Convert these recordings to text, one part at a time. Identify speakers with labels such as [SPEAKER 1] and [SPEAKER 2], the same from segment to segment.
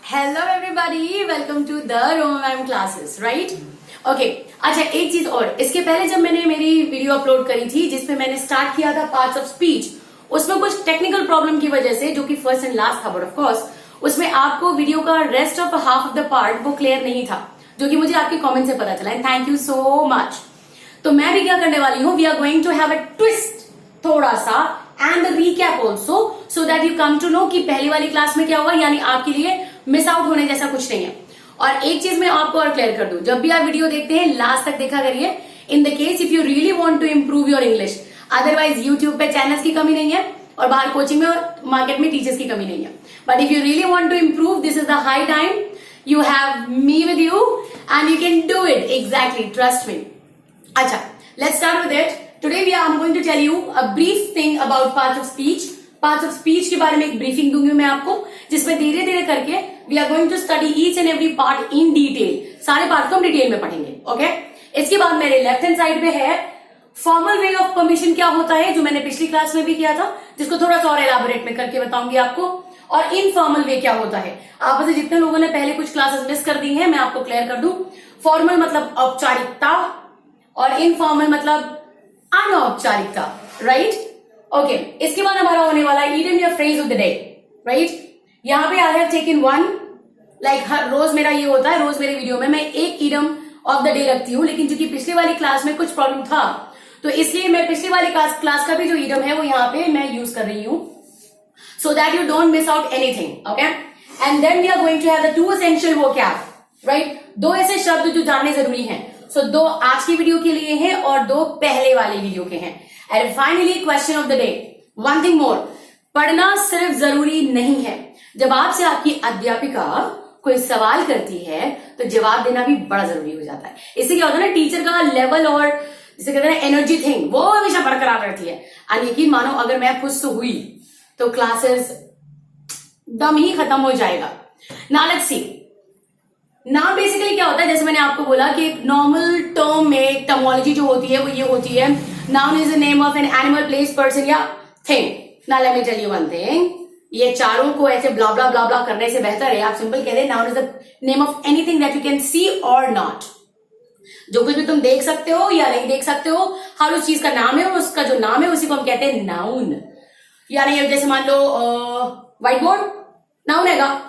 [SPEAKER 1] Hello everybody, welcome to the Roma ma'am classes, right? Okay, अच्छा एक चीज और, इसके पहले जब मैंने मेरी वीडियो अपलोड करी थी जिसपे मैंने स्टार्ट किया था पार्ट्स ऑफ स्पीच, उसमें कुछ टेक्निकल प्रॉब्लम की वजह से, जो कि फर्स्ट एंड लास्ट था, बट ऑफ कोर्स उसमें आपको वीडियो का rest of half of the part वो क्लियर नहीं था, जो कि मुझे आपके कमेंट से पता चला, and thank you so much. तो मैं भी क्या करने वाली हूँ, we are going to have a twist थोड़ा सा and recap also, so that you come to know कि पहली वाली क्लास में क्या हुआ, यानी आपके लिए मिस आउट होने जैसा कुछ नहीं है। और एक चीज मैं आपको और क्लियर कर दूं, जब भी आप वीडियो देखते हैं लास्ट तक देखा करिए, in the case if you really want to improve your English. Otherwise YouTube पे चैनल्स की कमी नहीं है और बाहर कोचिंग में और मार्केट में टीचर्स की कमी नहीं है, but if you really want to improve, this is the high time, you have me with you and you can do it, exactly, trust me. अच्छा, let's start with it. Today I'm going to tell you a brief thing about parts of speech. Parts of speech के बारे में एक briefing दूंगी मैं आपको, जिसमें धीरे धीरे करके we are going to study each and every part in detail. सारे पार्ट को हम डिटेल में पढ़ेंगे, ओके? इसके बाद मेरे लेफ्ट हैंड साइड पे है फॉर्मल वे ऑफ परमिशन क्या होता है, जो मैंने पिछली क्लास में भी किया था, जिसको थोड़ा सा और एलाबोरेट में करके बताऊंगी आपको। और इनफॉर्मल वे क्या होता है, आप में से जितने लोगों ने पहले कुछ क्लासेस मिस कर दी हैं, मैं आपको क्लियर कर दूं। फॉर्मल मतलब औपचारिकता और इनफॉर्मल मतलब अनौपचारिकता, राइट? ओके, इसके बाद हमारा होने वाला है ईडियम या phrase of the day, right? यहाँ पे I have taken one, like हर रोज मेरा ये होता है, रोज मेरे वीडियो में मैं एक ईडियम ऑफ द डे रखती हूँ, लेकिन चूंकि पिछली वाली क्लास में कुछ प्रॉब्लम था, तो इसलिए मैं पिछली वाली क्लास का भी जो ईडियम है वो यहाँ पे मैं यूज कर रही हूँ, so that you don't miss out anything, okay? And then we are going to have the two essential vocab, right? दो ऐसे शब्द जो जानने जरूरी हैं। सो दो आज की वीडियो के लिए हैं और दो पहले वाली वीडियो के हैं। And finally question of the day, one thing more, पढ़ना सिर्फ जरूरी नहीं है। जब आपसे आपकी अध्यापिका कोई सवाल करती है तो जवाब देना भी बड़ा जरूरी हो जाता है। इससे क्या होता है ना, टीचर का लेवल और जिसे कहते हैं एनर्जी थिंग, वो हमेशा बरकरार रहती है। और यकीन मानो, अगर मैं खुश तो हुई तो क्लासेस दम ही खत्म हो जाएगा। Now let's see, noun basically क्या होता है, जैसे मैंने आपको बोला कि एक नॉर्मल टर्म में टर्मोलॉजी जो होती है वो ये होती है, noun is the name of an animal, place, person या thing. Now let me tell you one thing, ये चारों को ऐसे ब्ला ब्ला ब्ला ब्ला करने से बेहतर है आप सिंपल कह दें noun is the name of anything that you can see और नॉट। जो कुछ भी तुम देख सकते हो या नहीं देख सकते हो, हर उस चीज का नाम है और उसका जो नाम है उसी को हम कहते हैं नाउन। यानी जैसे मान लो व्हाइट बोर्ड नाउन हैगा,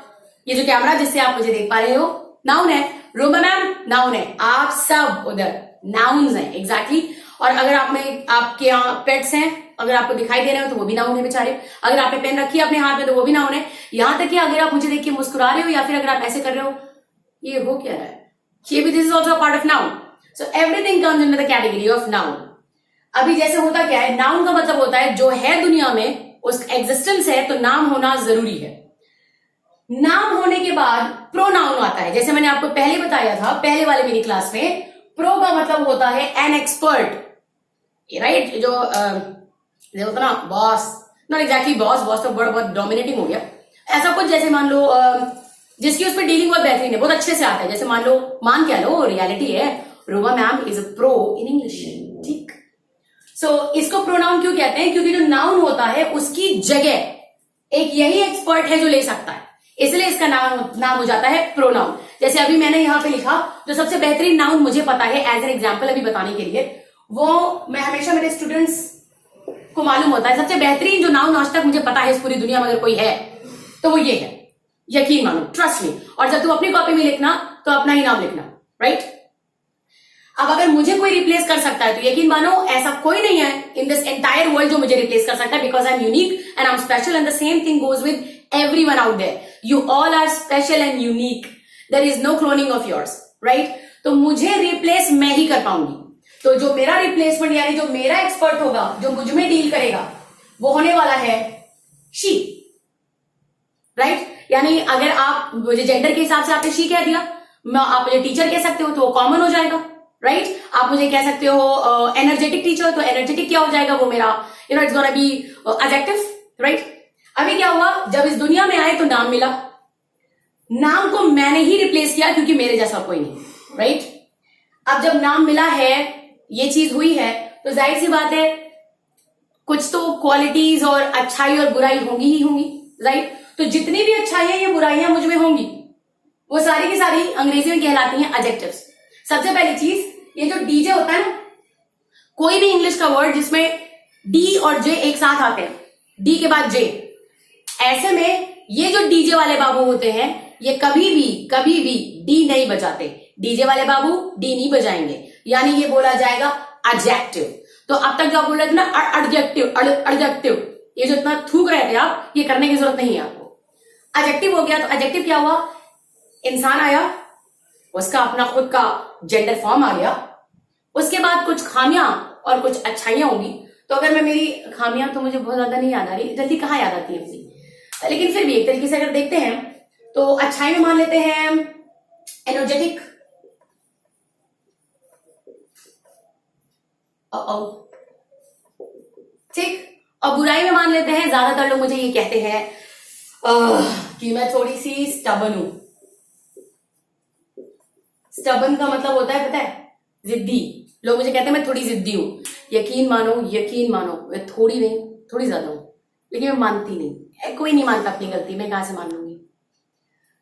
[SPEAKER 1] ये जो कैमरा जिससे आप मुझे देख पा रहे हो नाउन है, रोमा मैम नाउन है, आप सब उधर नाउन्स हैं, एग्जैक्टली। और अगर आप में आपके यहाँ पेट्स हैं, अगर आपको दिखाई दे रहे हो तो वो भी नाउन है बेचारे। अगर आपने पेन रखी है अपने हाथ में तो वो भी नाउन है। यहां तक कि अगर आप मुझे देख के मुस्कुरा रहे हो या फिर अगर आप ऐसे कर रहे हो, ये हो क्या रहा है, ये भी this is also part of noun. So everything comes in the category of noun. अभी जैसे होता क्या है, नाउन का मतलब होता है जो है दुनिया में, उसका एग्जिस्टेंस है तो नाम होना जरूरी है। नाम होने के बाद प्रोनाउन आता है, जैसे मैंने आपको पहले बताया था पहले वाले मेरी क्लास में, प्रो का मतलब होता है एन एक्सपर्ट, राइट? जो होता ना boss, not exactly boss, boss तो वर्ड बहुत डोमिनेटिंग हो गया, ऐसा कुछ जैसे मान लो जिसकी उस पर डीलिंग बहुत बेहतरीन है, बहुत अच्छे से आता है, जैसे मान लो, मान क्या लो, रियलिटी है, Roma ma'am is a pro in English, ठीक? सो इसको प्रोनाउन क्यों कहते हैं, क्योंकि जो नाउन होता है उसकी जगह एक यही एक्सपर्ट है जो ले सकता है, इसलिए इसका नाम हो जाता है प्रोनाउन। जैसे अभी मैंने यहाँ पे लिखा, जो सबसे बेहतरीन नाउन मुझे पता है एज एन एग्जाम्पल अभी बताने के लिए, वो मैं हमेशा मेरे स्टूडेंट्स को मालूम होता है, सबसे बेहतरीन जो नाउन आज तक मुझे पता है इस पूरी दुनिया में अगर कोई है तो वो ये है, यकीन मानो, ट्रस्ट मी। और जब तुम अपनी कॉपी में लिखना तो अपना ही नाम लिखना, राइट? अब अगर मुझे कोई रिप्लेस कर सकता है तो यकीन मानो ऐसा कोई नहीं है इन दिस एंटायर वर्ल्ड जो मुझे रिप्लेस कर सकता है, because I am unique and I am special and the same thing goes with everyone out there. You all are special and unique. There is no cloning of yours, right? तो मुझे replace मैं ही कर पाऊंगी। तो जो मेरा replacement यानी जो मेरा एक्सपर्ट होगा, जो मुझ में डील करेगा, वो होने वाला है शी, राइट? यानी अगर आप मुझे जेंडर के हिसाब से आपने शी कह दिया, आप मुझे टीचर कह सकते हो तो वो कॉमन हो जाएगा, राइट? आप मुझे कह सकते हो एनर्जेटिक टीचर, तो एनर्जेटिक क्या हो जाएगा, वो मेरा it's gonna be adjective, right? अभी क्या हुआ, जब इस दुनिया में आए तो नाम मिला, नाम को मैंने ही रिप्लेस किया क्योंकि मेरे जैसा कोई नहीं, राइट? अब जब नाम मिला है, ये चीज हुई है, तो जाहिर सी बात है कुछ तो क्वालिटीज और अच्छाई और बुराई होंगी ही होंगी, राइट? तो जितनी भी अच्छाइयां या बुराइयां मुझ में होंगी वो सारी की सारी अंग्रेजी में कहलाती हैं एडजेक्टिव्स। सबसे पहली चीज, ये जो डीजे होता है ना, कोई भी इंग्लिश का वर्ड जिसमें डी और जे एक साथ आते हैं, डी के बाद जे, ऐसे में ये जो डीजे वाले बाबू होते हैं ये कभी भी डी नहीं बजाते। डीजे वाले बाबू डी नहीं बजाएंगे, यानी ये बोला जाएगा एडजेक्टिव। तो अब तक जो आप बोल रहे थे ना एडजेक्टिव, ये जो इतना थूक रहे थे आप, ये करने की जरूरत नहीं है आपको। एडजेक्टिव हो गया, तो एडजेक्टिव क्या हुआ, इंसान आया, उसका अपना खुद का जेंडर फॉर्म आ गया, उसके बाद कुछ खामियां और कुछ अच्छाइयां होंगी। तो अगर मैं मेरी खामियां तो मुझे बहुत ज्यादा नहीं याद आ रही, जल्दी कहाँ याद आती है मुझे, लेकिन फिर भी एक तरीके से अगर देखते हैं तो अच्छाई में मान लेते हैं एनर्जेटिक, ठीक, और बुराई में मान लेते हैं, ज्यादातर लोग मुझे ये कहते हैं कि मैं थोड़ी सी स्टबन हूं। स्टबन का मतलब होता है पता है, जिद्दी। लोग मुझे कहते हैं मैं थोड़ी जिद्दी हूं। यकीन मानो मैं थोड़ी नहीं, थोड़ी ज्यादा हूं, लेकिन मैं मानती नहीं। कोई नहीं मानता अपनी गलती, मैं कहां से मान लूंगी।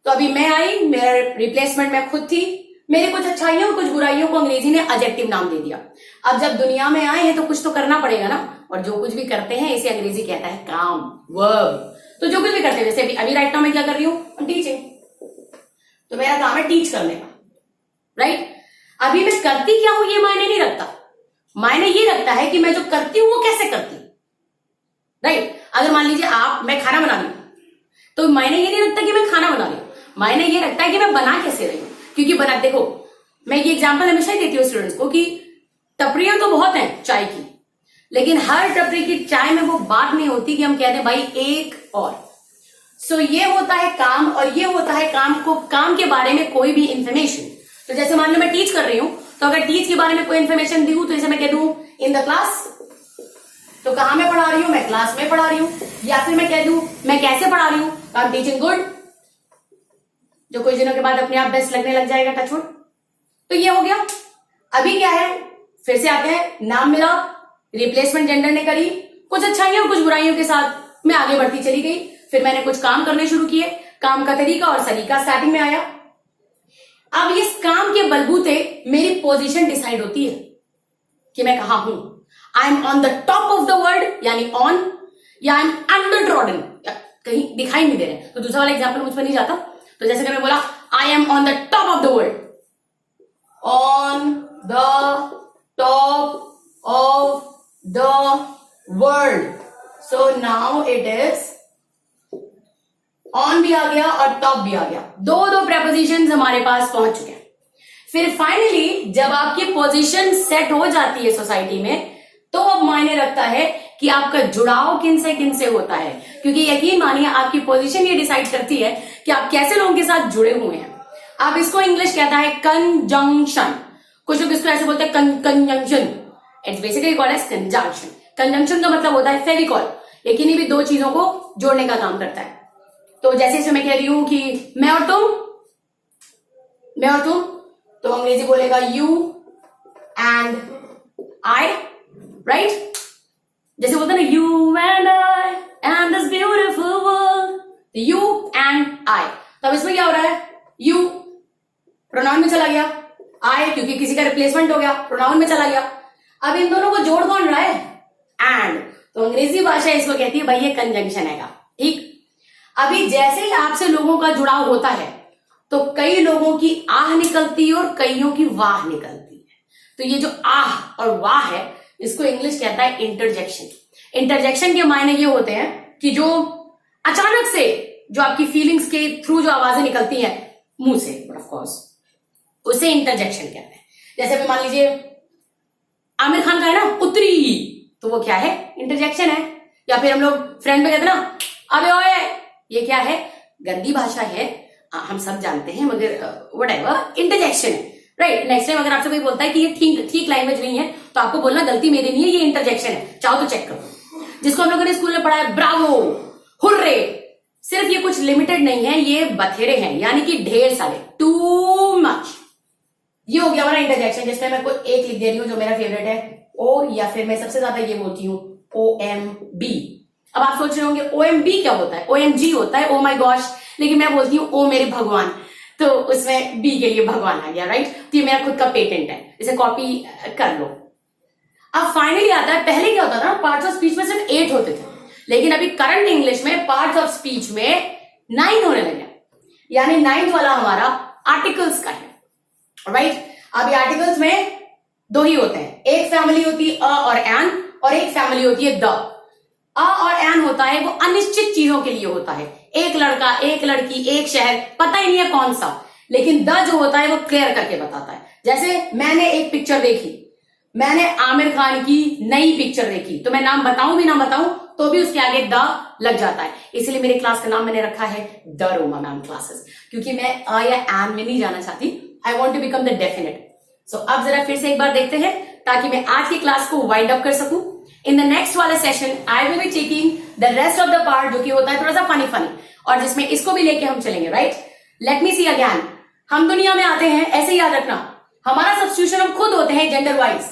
[SPEAKER 1] तो अभी मैं आई, मेरा रिप्लेसमेंट मैं खुद थी, मेरे कुछ अच्छाइयों और कुछ बुराइयों को अंग्रेजी ने एडजेक्टिव नाम दे दिया। अब जब दुनिया में आए हैं तो कुछ तो करना पड़ेगा ना, और जो कुछ भी करते हैं इसे अंग्रेजी कहता है काम, वर्ब। तो जो कुछ भी करते हैं, जैसे अभी राइट नाउ मैं क्या कर रही हूँ, टीचिंग, तो मेरा काम है टीच करने का, राइट। अभी मैं करती क्या हूं ये मायने नहीं रखता, मायने ये रखता है कि मैं जो करती हूं वो कैसे करती हूं, राइट। अगर मान लीजिए मैं खाना बना रही हूं, तो मायने ये नहीं रखता कि मैं खाना बना रही हूं, मायने ये रखता है कि मैं बना कैसे रही हूं। क्योंकि देखो, मैं ये एग्जांपल हमेशा ही देती हूँ स्टूडेंट्स को कि टपरियां तो बहुत हैं चाय की, लेकिन हर टपरी की चाय में वो बात नहीं होती कि हम कहते हैं भाई एक और। सो ये होता है काम, और ये होता है काम के बारे में कोई भी इंफॉर्मेशन। तो जैसे मान लो मैं टीच कर रही हूं, तो अगर टीच के बारे में कोई इंफॉर्मेशन दी हूं तो जैसे मैं कह दूं इन द क्लास, तो कहां मैं पढ़ा रही हूं, मैं क्लास में पढ़ा रही हूं। या फिर मैं कह दूं मैं कैसे पढ़ा रही हूं, आई एम टीचिंग गुड, जो कुछ दिनों के बाद अपने आप बेस्ट लगने लग जाएगा, टचवुड। तो ये हो गया। अभी क्या है, फिर से आते हैं, नाम मिला, रिप्लेसमेंट जेंडर ने करी, कुछ अच्छाइयों कुछ बुराइयों के साथ मैं आगे बढ़ती चली गई। फिर मैंने कुछ काम करने शुरू किए, काम का तरीका और सलीका स्टार्टिंग में आया। अब इस काम के बलबूते मेरी पोजीशन डिसाइड होती है कि मैं कहां हूं। I am on the top of the world, यानी ऑन, या आई एम अंडर ट्रॉडन, कहीं दिखाई नहीं दे रहे। तो दूसरा वाला एग्जाम्पल मुझ पर नहीं जाता। तो जैसे कि मैं बोला I am on the top of the world, on the top of the world. So now it is on भी आ गया और टॉप भी आ गया, दो प्रेपोजिशंस हमारे पास पहुंच चुके हैं। फिर फाइनली जब आपकी पोजीशन सेट हो जाती है सोसाइटी में, तो अब मायने रखता है कि आपका जुड़ाव किन से होता है। क्योंकि यकीन मानिए आपकी पोजीशन ये डिसाइड करती है कि आप कैसे लोगों के साथ जुड़े हुए हैं। अब इसको इंग्लिश कहता है कंजंक्शन, कुछ लोग इसको ऐसे बोलते हैं conjunction, it's basically called as conjunction. Conjunction का मतलब होता है फेविकॉल, लेकिन ये भी दो चीजों को जोड़ने का काम करता है। तो जैसे मैं कह रही हूं कि मैं और तुम, तो अंग्रेजी बोलेगा यू एंड आई, राइट। जैसे बोलते हैं ना you and I and this beautiful world, you and I. तो अब इसमें क्या हो रहा है, यू प्रोनाउन में चला गया, आई क्योंकि किसी का रिप्लेसमेंट हो गया प्रोनाउन में चला गया। अब इन दोनों को जोड़ कौन रहा है, एंड। तो अंग्रेजी भाषा इसको कहती है भाई ये कंजंक्शन है, ठीक। अभी जैसे ही आपसे लोगों का जुड़ाव होता है तो कई लोगों की आह निकलती है और कईयों की वाह निकलती है। तो ये जो आह और वाह है इसको इंग्लिश कहता है इंटरजेक्शन। इंटरजेक्शन के मायने ये होते हैं कि जो अचानक से जो आपकी फीलिंग्स के थ्रू जो आवाजें निकलती हैं मुंह से, ऑफ कोर्स, उसे इंटरजेक्शन कहते हैं। जैसे अभी मान लीजिए आमिर खान का है ना उत्तरी, तो वो क्या है, इंटरजेक्शन है। या फिर हम लोग फ्रेंड में कहते हैं ना अबे ओए, ये क्या है, गंदी भाषा है, हम सब जानते हैं, मगर व्हाटएवर, इंटरजेक्शन है, राइट। नेक्स्ट टाइम अगर आपसे कोई बोलता है कि ये ठीक लैंग्वेज नहीं है, तो आपको बोलना गलती मेरी नहीं है, ये इंटरजेक्शन है, चाहो तो चेक करो। जिसको हम लोगों ने स्कूल में पढ़ा है ब्रावो, हुर्रे। सिर्फ ये कुछ लिमिटेड नहीं है, ये बथेरे हैं, यानी कि ढेर सारे, टू मच। ये हो गया हमारा इंटरजेक्शन, जिसमें मैं कोई एक लिख दे रही हूं जो मेरा फेवरेट है, ओ, या फिर मैं सबसे ज्यादा ये बोलती हूँ OMB। अब आप सोच रहे होंगे OMB क्या होता है, OMG होता है, ओ माई गॉश, लेकिन मैं बोलती हूँ ओ मेरे भगवान। तो उसमें बी के लिए भगवान आ गया, राइट। तो ये मेरा खुद का पेटेंट है, इसे कॉपी कर लो। अब फाइनली आता है, पहले क्या होता था ना, पार्ट्स ऑफ स्पीच में सिर्फ 8 होते थे, लेकिन अभी करंट इंग्लिश में पार्ट्स ऑफ स्पीच में 9 होने लगे, यानी 9th वाला हमारा आर्टिकल्स का है, राइट। अभी आर्टिकल्स में 2 ही होते हैं, एक फैमिली होती है अ और एन, और एक फैमिली होती है द। अ और एन होता है वो अनिश्चित चीजों के लिए होता है, एक लड़का, एक लड़की, एक शहर, पता ही नहीं है कौन सा। लेकिन द जो होता है वो क्लियर करके बताता है। जैसे मैंने एक पिक्चर देखी, मैंने आमिर खान की नई पिक्चर देखी, तो मैं नाम बताऊं भी ना बताऊं तो भी उसके आगे द लग जाता है। इसलिए मेरे क्लास का नाम मैंने रखा है द रोमा मैम क्लासेस, क्योंकि मैं अ या एन में नहीं जाना चाहती, I want to become the definite. So अब जरा फिर से एक बार देखते हैं, ताकि मैं आज की क्लास को वाइंड अप कर सकूं। इन द नेक्स्ट वाला session I will be taking the rest of the part, जो कि होता है थोड़ा सा फनी फनी, और जिसमें इसको भी लेके हम चलेंगे, right. Let me see again, हम दुनिया में आते हैं, ऐसे याद रखना, हमारा सब्स्टिट्यूशन हम खुद होते हैं जेंडर वाइज।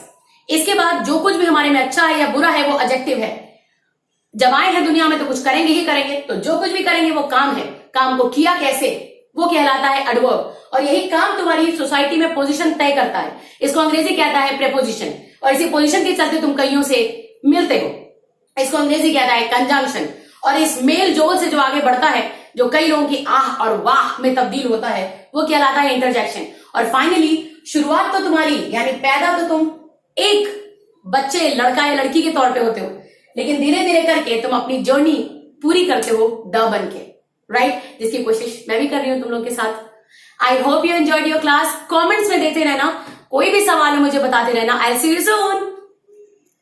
[SPEAKER 1] इसके बाद जो कुछ भी हमारे में अच्छा है या बुरा है वो एडजेक्टिव है। जब आए हैं दुनिया में तो कुछ करेंगे ही करेंगे, तो जो कुछ भी करेंगे वो काम है, काम को किया कैसे वो कहलाता है एडवर्ब, और यही काम तुम्हारी सोसाइटी में पोजीशन तय करता है। इसको अंग्रेजी कहता है प्रेपोजिशन, और इसी पोजीशन के चलते तुम कईयों से मिलते हो। इसको अंग्रेजी कहता है कंजंक्शन, और इस मेल जोल से जो आगे बढ़ता है, जो कई लोगों की आह और वाह में तब्दील होता है, वो कहलाता है इंटरजेक्शन। और फाइनली शुरुआत तो तुम्हारी, यानी पैदा तो तुम एक बच्चे, लड़का या लड़की के तौर पे होते हो, लेकिन धीरे धीरे करके तुम अपनी जर्नी पूरी करते हो द बन के, राइट। जिसकी कोशिश मैं भी कर रही हूं तुम लोग के साथ। I hope you enjoyed your class. Comments में देते रहना, कोई भी सवाल है मुझे बताते रहना। आई सी यू सून।